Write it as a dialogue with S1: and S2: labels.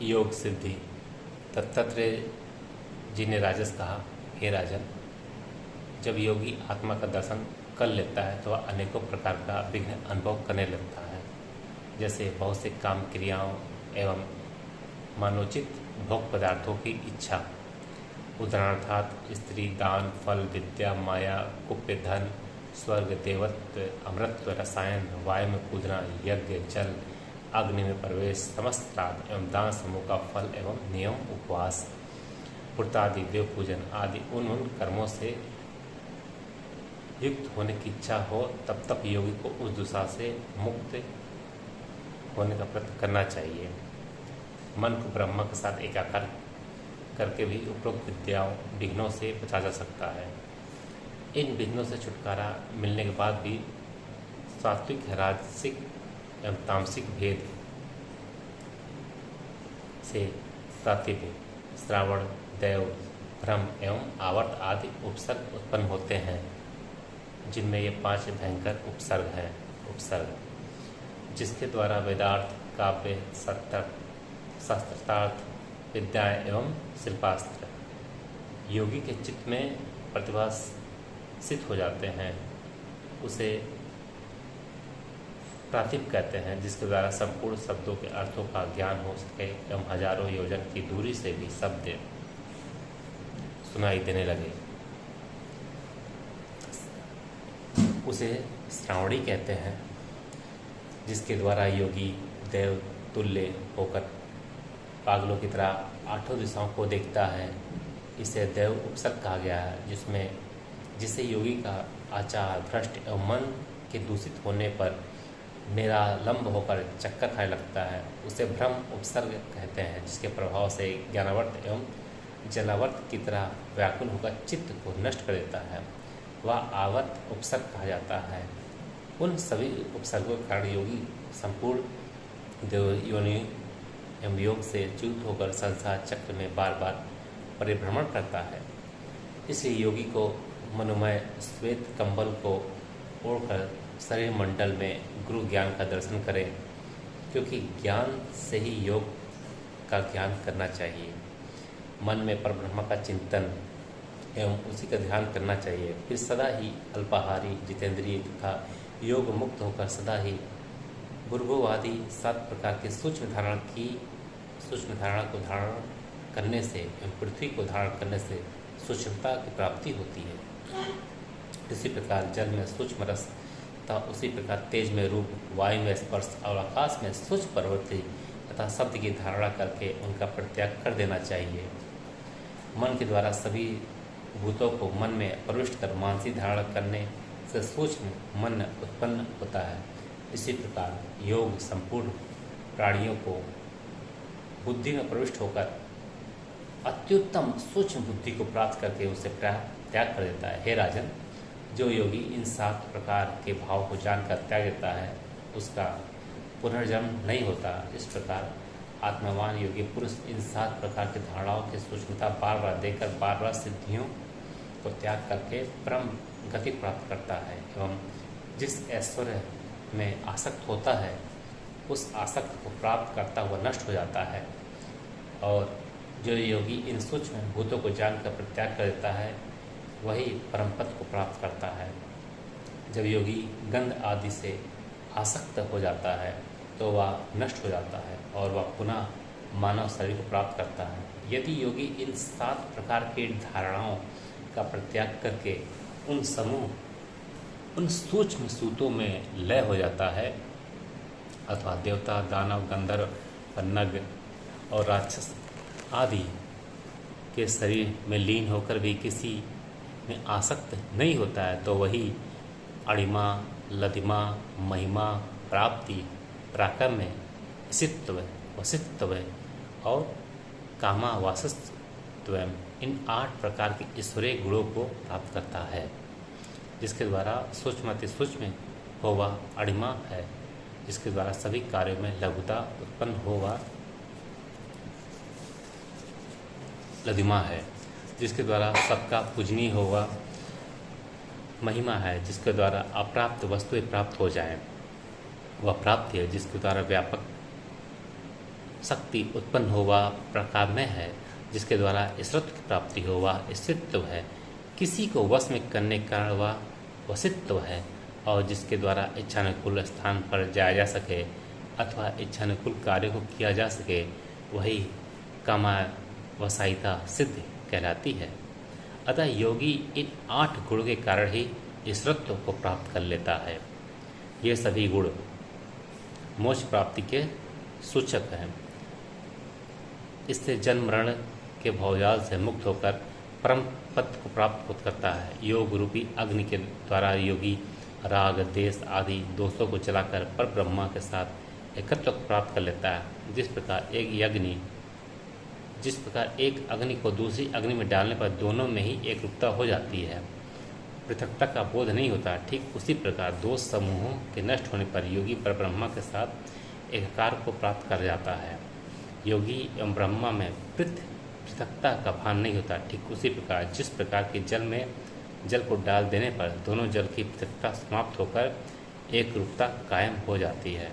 S1: योग सिद्धि। दत्तात्रेय जी ने राजस कहा, हे राजन, जब योगी आत्मा का दर्शन कर लेता है तो वह अनेकों प्रकार का विघ्न अनुभव करने लगता है, जैसे बहुत से काम क्रियाओं एवं मानोचित भोग पदार्थों की इच्छा, उदाहरणार्थ स्त्री, दान, फल, विद्या, माया, कुप्य, धन, स्वर्ग, देवत्व, अमृतत्व, रसायन, वायु में कूदना, यज्ञ, जल, अग्नि में प्रवेश, समस्त श्राद्ध एवं दान समूह का फल एवं नियम, उपवास, व्रतादि, देव पूजन आदि उन कर्मों से युक्त होने की इच्छा हो, तब तक योगी को उस दुशा से मुक्त होने का प्रयत्न करना चाहिए। मन को ब्रह्म के साथ एकाकार करके भी उपरोक्त विद्याओं विघ्नों से बचा जा सकता है। इन विघ्नों से छुटकारा मिलने के बाद भी सात्विक, राजसिक एवं तामसिक भेद से प्रातिभ, श्रावण, दैव, भ्रम एवं आवर्त आदि उपसर्ग उत्पन्न होते हैं, जिनमें ये 5 भयंकर उपसर्ग हैं। उपसर्ग जिसके द्वारा वेदार्थ, काव्य, सत्तर, शास्त्रार्थ, विद्याएं एवं शिल्पास्त्र योगी के चित्त में प्रतिभासित हो जाते हैं, उसे प्रातिभ कहते हैं, जिसके द्वारा संपूर्ण शब्दों के अर्थों का ज्ञान हो सके एवं हजारों योजन की दूरी से भी शब्द सुनाई देने लगे। उसे श्रावणी कहते हैं, जिसके द्वारा योगी देव तुल्य होकर पागलों की तरह 8 दिशाओं को देखता है। इसे देव उपसर्ग कहा गया है, जिसे योगी का आचार भ्रष्ट एवं मन के दूषित होने पर निरालंब होकर चक्कर खाने लगता है। उसे भ्रम उपसर्ग कहते हैं, जिसके प्रभाव से ज्ञानावर्त एवं जलावर्त की तरह व्याकुल होकर चित्त को नष्ट कर देता है। वह आवर्त उपसर्ग कहा जाता है। उन सभी उपसर्गों के कारण योगी संपूर्ण देव योनि एवं योग से च्युत होकर संसार चक्र में बार बार परिभ्रमण करता है। इसलिए योगी को मनोमय श्वेत कंबल को ओढ़कर शरीर मंडल में गुरु ज्ञान का दर्शन करें, क्योंकि ज्ञान से ही योग का ज्ञान करना चाहिए। मन में परब्रह्म का चिंतन एवं उसी का ध्यान करना चाहिए। फिर सदा ही अल्पाहारी, जितेंद्रिय तथा योग मुक्त होकर सदा ही भूर्भुवादि 7 प्रकार के सूक्ष्म धारणा को धारण करने से एवं पृथ्वी को धारण करने से सूक्ष्मता की प्राप्ति होती है। इसी प्रकार जल में सूक्ष्म रस तथा उसी प्रकार तेज में रूप, वायु में स्पर्श और आकाश में सूक्ष्म प्रवृत्ति तथा शब्द की धारणा करके उनका परित्याग कर देना चाहिए। मन के द्वारा सभी भूतों को मन में प्रविष्ट कर मानसिक धारणा करने से सूक्ष्म मन उत्पन्न होता है। इसी प्रकार योग संपूर्ण प्राणियों को बुद्धि में प्रविष्ट होकर अत्युत्तम सूक्ष्म बुद्धि को प्राप्त करके उसे त्याग कर देता है। हे राजन, जो योगी इन 7 प्रकार के भाव को जानकर त्याग देता है, उसका पुनर्जन्म नहीं होता। इस प्रकार आत्मवान योगी पुरुष इन 7 प्रकार की धारणाओं की सूक्ष्मता बार बार देकर बार बार सिद्धियों को त्याग करके परम गति प्राप्त करता है एवं जिस ऐश्वर्य में आसक्त होता है, उस आसक्त को प्राप्त करता हुआ नष्ट हो जाता है। और जो योगी इन सूक्ष्म भूतों को जानकर परित्याग कर देता है, वही परम पद को प्राप्त करता है। जब योगी गंध आदि से आसक्त हो जाता है तो वह नष्ट हो जाता है और वह पुनः मानव शरीर को प्राप्त करता है। यदि योगी इन 7 प्रकार की धारणाओं का परित्याग करके उन सूक्ष्म सूतों में लय हो जाता है, अथवा देवता, दानव, गंधर्व, पन्नग और राक्षस आदि के शरीर में लीन होकर भी किसी में आसक्त नहीं होता है, तो वही अणिमा, लदिमा, महिमा, प्राप्ति, प्राकम्य, इसित्व, वसित्व और कामावासत्व इन 8 प्रकार के ईश्वरीय गुणों को प्राप्त करता है, जिसके द्वारा सूक्ष्मति सूक्ष्म होवा अणिमा है, जिसके द्वारा सभी कार्यों में लघुता उत्पन्न होवा लदिमा है, जिसके द्वारा सबका पूजनीय होवा महिमा है, जिसके द्वारा अप्राप्त वस्तुएं प्राप्त हो जाएं, वह प्राप्ति है, जिसके द्वारा व्यापक शक्ति उत्पन्न हो वह प्रकामय है, जिसके द्वारा ईश्वरत्व की प्राप्ति हो वह ईश्वरत्व है। किसी को वश में करने का कारण वह वशित्व है, और जिसके द्वारा इच्छानुकूल स्थान पर जाया जा सके अथवा इच्छानुकूल कार्य को किया जा सके, वही कामावसायिता सिद्ध कहलाती है। अतः योगी इन 8 गुणों के कारण ही ईश्वरत्व को प्राप्त कर लेता है। ये सभी गुण मोक्ष प्राप्ति के सूचक हैं। इससे जन्म मरण के भवजाल से मुक्त होकर परम पद को प्राप्त करता है। योग रूपी अग्नि के द्वारा योगी राग देश आदि दोषों को जलाकर पर ब्रह्मा के साथ एकत्व को प्राप्त कर लेता है। जिस प्रकार एक अग्नि को दूसरी अग्नि में डालने पर दोनों में ही एक रूपता हो जाती है, पृथकता का बोध नहीं होता, ठीक उसी प्रकार दोष समूहों के नष्ट होने पर योगी पर ब्रह्मा के साथ एकाकार को प्राप्त कर जाता है। योगी एवं ब्रह्मा में पृथकता का भान नहीं होता, ठीक उसी प्रकार जिस प्रकार के जल में जल को डाल देने पर दोनों जल की पृथकता समाप्त होकर एक रूपता कायम हो जाती है।